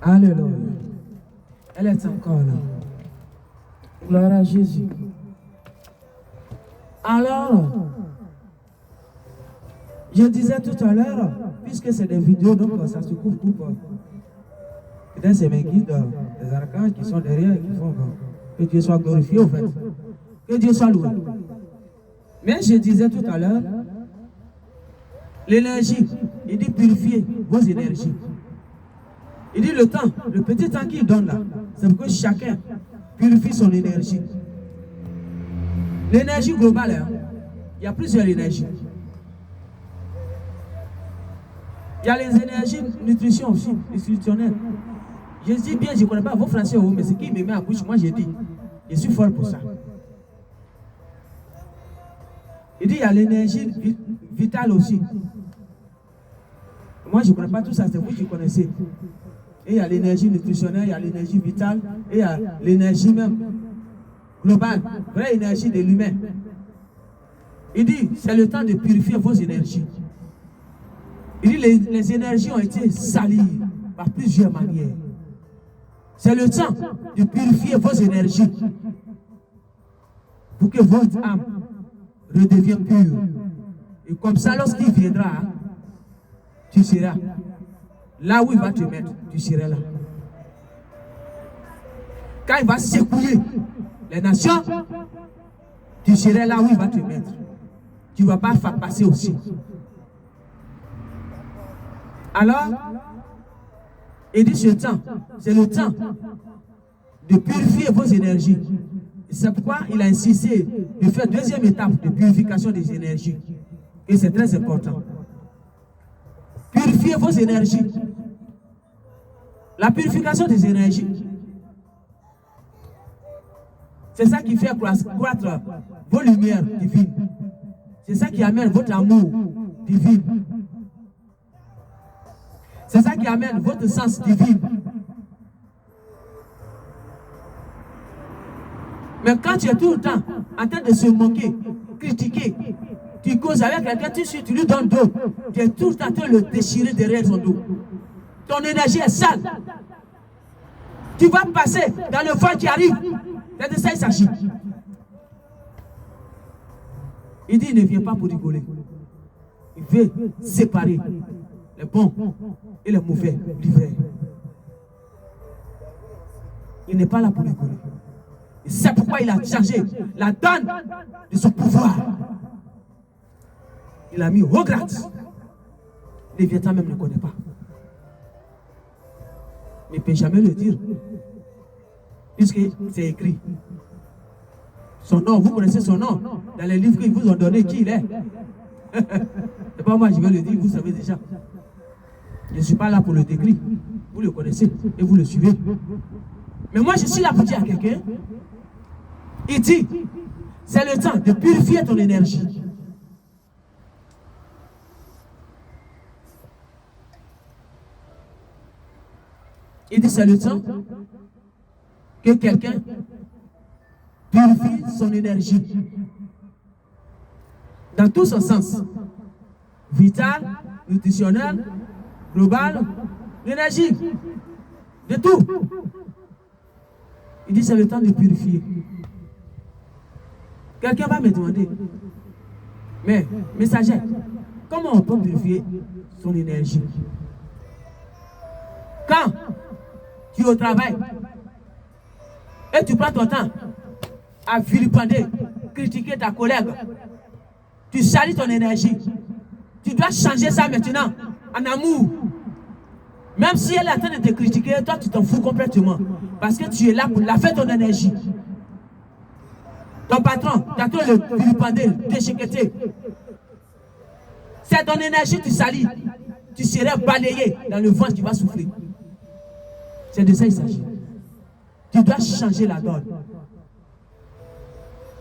Alléluia. Elle est encore là. Gloire à Jésus. Alors, je disais tout à l'heure, puisque c'est des vidéos, donc ça se coupe. Peut-être c'est mes guides, les archanges qui sont derrière et qui font que Dieu soit glorifié au fait. Que Dieu soit loué. Mais je disais tout à l'heure, l'énergie, il dit purifier vos énergies. Il dit le temps, le petit temps qu'il donne là, c'est pour que chacun purifie son énergie. L'énergie globale, hein, il y a plusieurs énergies. Il y a les énergies nutrition aussi, nutritionnelles. Je dis bien, je ne connais pas vos français, mais ce qui me met à bouche, moi j'ai dit, je suis fort pour ça. Il dit il y a l'énergie vitale aussi. Moi je ne connais pas tout ça, c'est vous qui connaissez. Et il y a l'énergie nutritionnelle, il y a l'énergie vitale, et il y a l'énergie même globale, vraie énergie de l'humain. Il dit, c'est le temps de purifier vos énergies. Il dit, les énergies ont été salies par plusieurs manières. C'est le temps de purifier vos énergies pour que votre âme redevienne pure. Et comme ça, lorsqu'il viendra, tu seras là où il va te mettre, tu seras là. Quand il va secouer les nations, tu seras là où il va te mettre. Tu ne vas pas faire passer aussi. Alors, il dit ce temps, c'est le temps de purifier vos énergies. C'est pourquoi il a insisté de faire deuxième étape de purification des énergies. Et c'est très important. Purifiez vos énergies. La purification des énergies, c'est ça qui fait croître vos lumières divines. C'est ça qui amène votre amour divin. C'est ça qui amène votre sens divin. Mais quand tu es tout le temps en train de se moquer, critiquer, tu causes avec quelqu'un, tu lui donnes dos, tu es tout le temps en train de le déchirer derrière son dos. Ton énergie est sale. Tu vas passer dans le feu qui arrive. C'est de ça il s'agit. Il dit, il ne vient pas pour rigoler. Il veut séparer les bons et les mauvais livreurs. Il n'est pas là pour rigoler. Et c'est pourquoi il a changé la donne de son pouvoir. Il a mis au grade. Les Vietnamiens même ne connaissent pas. Il ne peut jamais le dire. Puisque c'est écrit. Son nom, vous connaissez son nom. Dans les livres qu'ils vous ont donné, qui il est. C'est pas moi, je vais le dire, vous savez déjà. Je ne suis pas là pour le décrire. Vous le connaissez et vous le suivez. Mais moi, je suis là pour dire à quelqu'un. Il dit, c'est le temps de purifier ton énergie. Il dit, c'est le temps que quelqu'un purifie son énergie. Dans tout son sens. Vital, nutritionnel, global, l'énergie. De tout. Il dit, c'est le temps de purifier. Quelqu'un va me demander, mais messager, comment on peut purifier son énergie? Quand tu es au travail et tu prends ton temps à vilipender, critiquer ta collègue, tu salis ton énergie. Tu dois changer ça maintenant en amour. Même si elle est en train de te critiquer, toi tu t'en fous complètement. Parce que tu es là pour la faire ton énergie. Ton patron, tu as trop le vilipender, déchiqueter. C'est ton énergie tu salis. Tu serais balayé dans le vent qui va souffler. C'est de ça il s'agit. Tu dois changer la donne.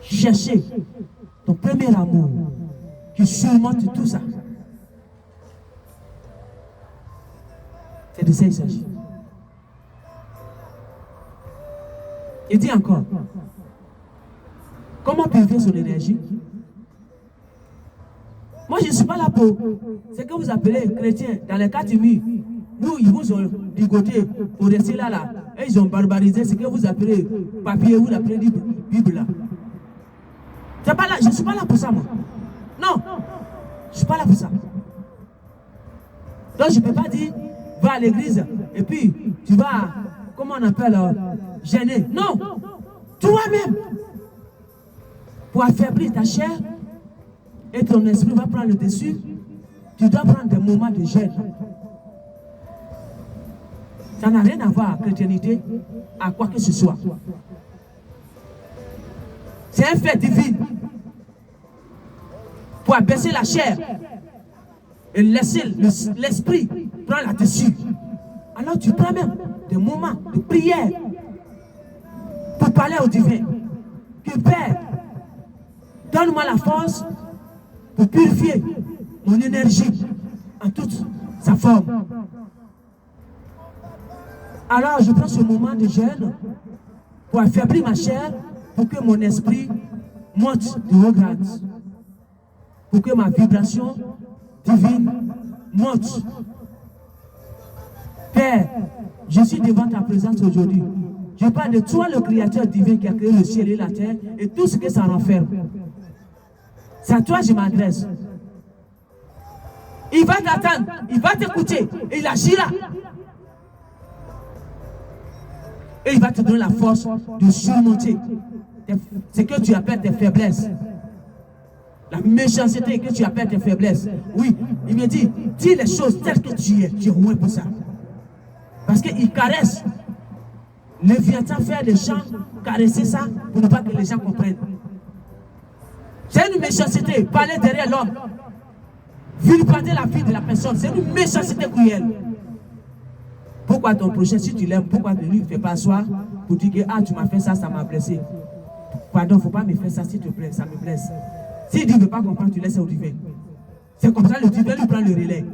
Chercher ton premier amour qui surmonte tout ça. C'est de ça il s'agit. Il dit encore, comment purifier son énergie? Moi je ne suis pas là pour ce que vous appelez chrétiens. Dans les catégories, nous ils vous ont du côté pour rester là. Et ils ont barbarisé ce que vous appelez papier, vous appelez Bible là. C'est pas là, je ne suis pas là pour ça, moi. Non, je ne suis pas là pour ça. Donc je ne peux pas dire, va à l'église et puis tu vas, comment on appelle, gêner. Non, toi-même, pour affaiblir ta chair et ton esprit va prendre le dessus, tu dois prendre des moments de gêne. Ça n'a rien à voir avec la chrétienté, à quoi que ce soit. C'est un fait divin. Pour abaisser la chair et laisser l'esprit prendre là-dessus. Alors tu prends même des moments de prière pour parler au divin. Que Père, donne-moi la force pour purifier mon énergie en toute sa forme. Alors je prends ce moment de jeûne pour affaiblir ma chair, pour que mon esprit monte de haut grade, pour que ma vibration divine monte. Père, je suis devant ta présence aujourd'hui. Je parle de toi, le Créateur divin qui a créé le ciel et la terre et tout ce que ça renferme. C'est à toi que je m'adresse. Il va t'attendre, il va t'écouter et il agira. Et il va te donner la force de surmonter ce que tu appelles tes faiblesses. La méchanceté que tu appelles tes faiblesses. Oui, il me dit, dis les choses telles que tu es loin pour ça. Parce qu'il caresse. Le Léviathan faire des chants, caresser ça pour ne pas que les gens comprennent. C'est une méchanceté, parler derrière l'homme. Vilipender la vie de la personne, c'est une méchanceté cruelle. Pourquoi ton prochain, si tu l'aimes, pourquoi ne lui fais pas asseoir pour dire que ah, tu m'as fait ça, ça m'a blessé. Pardon, il ne faut pas me faire ça, s'il te plaît, ça me blesse. S'il dit ne veut pas comprendre, tu laisses au divin. C'est comme ça, le divin lui prend le relais.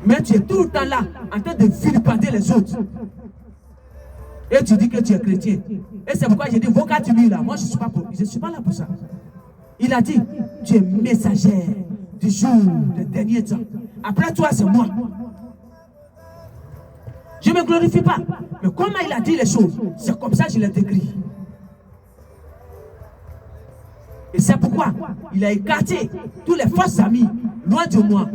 Mais tu es tout le temps là, en train de vilipender les autres. Et tu dis que tu es chrétien. Et c'est pourquoi j'ai dit, vocabulaire là, moi je ne suis pas là pour ça. Il a dit, tu es messagère du jour, des derniers temps. Après toi, c'est moi. Je ne me glorifie pas. Mais comment il a dit les choses, c'est comme ça que je l'ai décrit. Et c'est pourquoi il a écarté tous les faux amis loin de moi.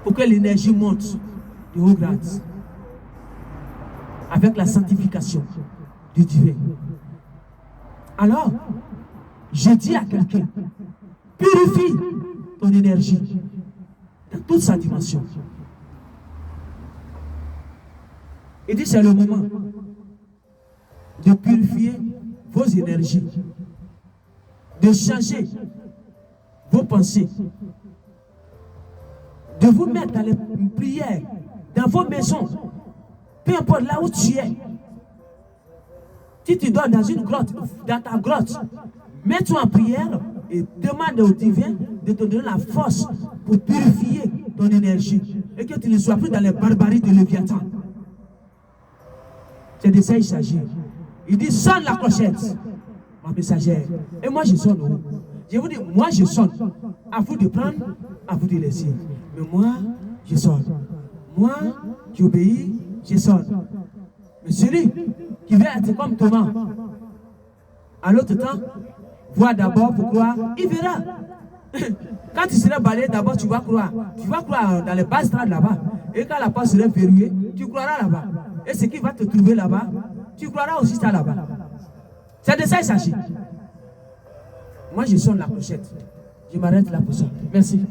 Pour que l'énergie monte de haut grade. Avec la sanctification du divin. Alors, je dis à quelqu'un, purifie ton énergie dans toute sa dimension. Il dit c'est le moment de purifier vos énergies, de changer vos pensées, de vous mettre dans les prières, dans vos maisons, peu importe là où tu es. Si tu dors dans une grotte, dans ta grotte, mets-toi en prière et demande au divin de te donner la force pour purifier ton énergie et que tu ne sois plus dans les barbaries de Léviathan. C'est de ça qu'il s'agit. Il dit sonne la clochette, ma messagère. Et moi je sonne. Je vous dis, moi je sonne. À vous de prendre, à vous de laisser. Mais moi, je sonne. Moi qui obéis, je sonne. Mais celui qui veut être comme Thomas, à l'autre temps, vois d'abord pour croire, il verra. Quand tu seras balayé, d'abord tu vas croire. Tu vas croire dans les basses strades là-bas. Et quand la porte sera verrouillée, tu croiras là-bas. Et ce qui va te trouver là-bas, tu croiras aussi ça là-bas. C'est de ça qu'il s'agit. Moi, je sonne la clochette. Je m'arrête là pour ça. Merci.